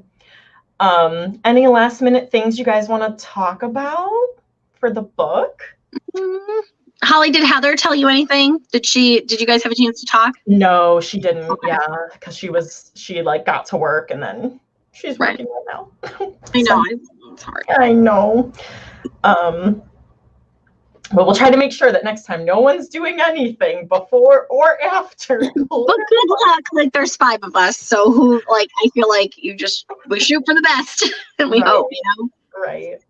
Any last minute things you guys want to talk about for the book? Holly, did Heather tell you anything? Did you guys have a chance to talk? No, she didn't. Okay. Yeah, because she like got to work and then she's working right now. I know. It's hard. I know. But we'll try to make sure that next time no one's doing anything before or after. But good luck. Like there's 5 of us. So I feel like we shoot for the best and we hope, Right.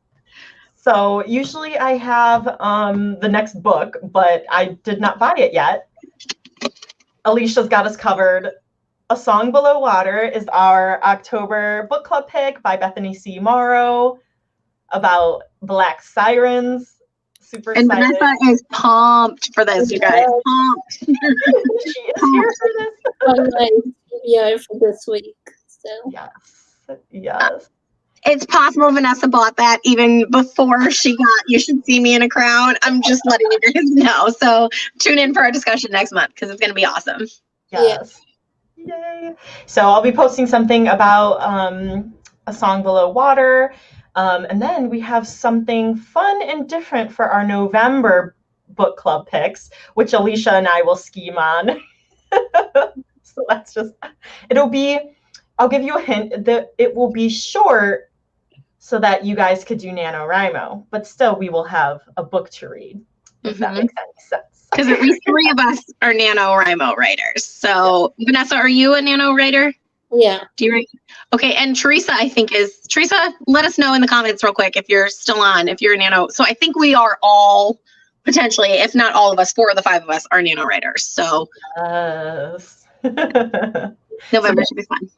So usually I have the next book, but I did not buy it yet. Alicia's got us covered. A Song Below Water is our October book club pick by Bethany C. Morrow about Black sirens. Super and excited. Vanessa is pumped for this, you guys. Pumped. She is here for this. On my TBR for this week. So yes. It's possible Vanessa bought that even before she got You Should See Me in a Crown. I'm just letting you guys know. So tune in for our discussion next month because it's going to be awesome. Yes. Yay. So I'll be posting something about A Song Below Water. And then we have something fun and different for our November book club picks, which Alicia and I will scheme on. So that's I'll give you a hint that it will be short so that you guys could do NaNoWriMo, but still we will have a book to read, if that makes any sense. Because at least 3 of us are NaNoWriMo writers. So Vanessa, are you a Nano writer? Yeah. Do you write? Okay, and Teresa, I think Teresa, let us know in the comments real quick if you're still on, if you're a Nano. So I think we are all potentially, if not all of us, 4 of the 5 of us are Nano writers. So yes. November should be fun.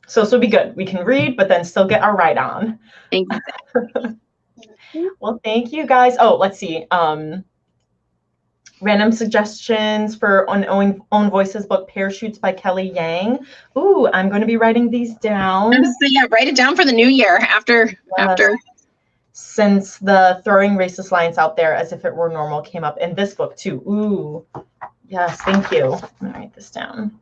So this will be good. We can read, but then still get our write on. Thank you. Well, thank you guys. Oh, let's see. Random suggestions for Own Voices book, Parachutes by Kelly Yang. Ooh, I'm going to be writing these down. So yeah, write it down for the new year after. Since the throwing racist lines out there as if it were normal came up in this book too. Ooh, yes, thank you. I'm going to write this down.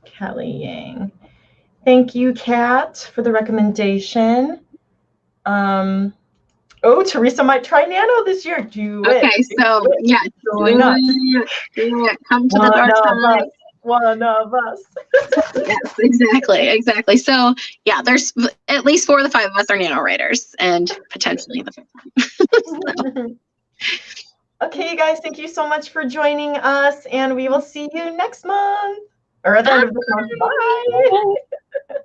Kelly Yang. Thank you, Kat, for the recommendation. Teresa might try Nano this year. Okay, so yeah, come to the dark side. One of us. Yes, exactly. So yeah, there's at least 4 of the 5 of us are Nano writers, and potentially the 5th one. Okay, you guys, thank you so much for joining us, and we will see you next month. Or at the end of the month. Bye.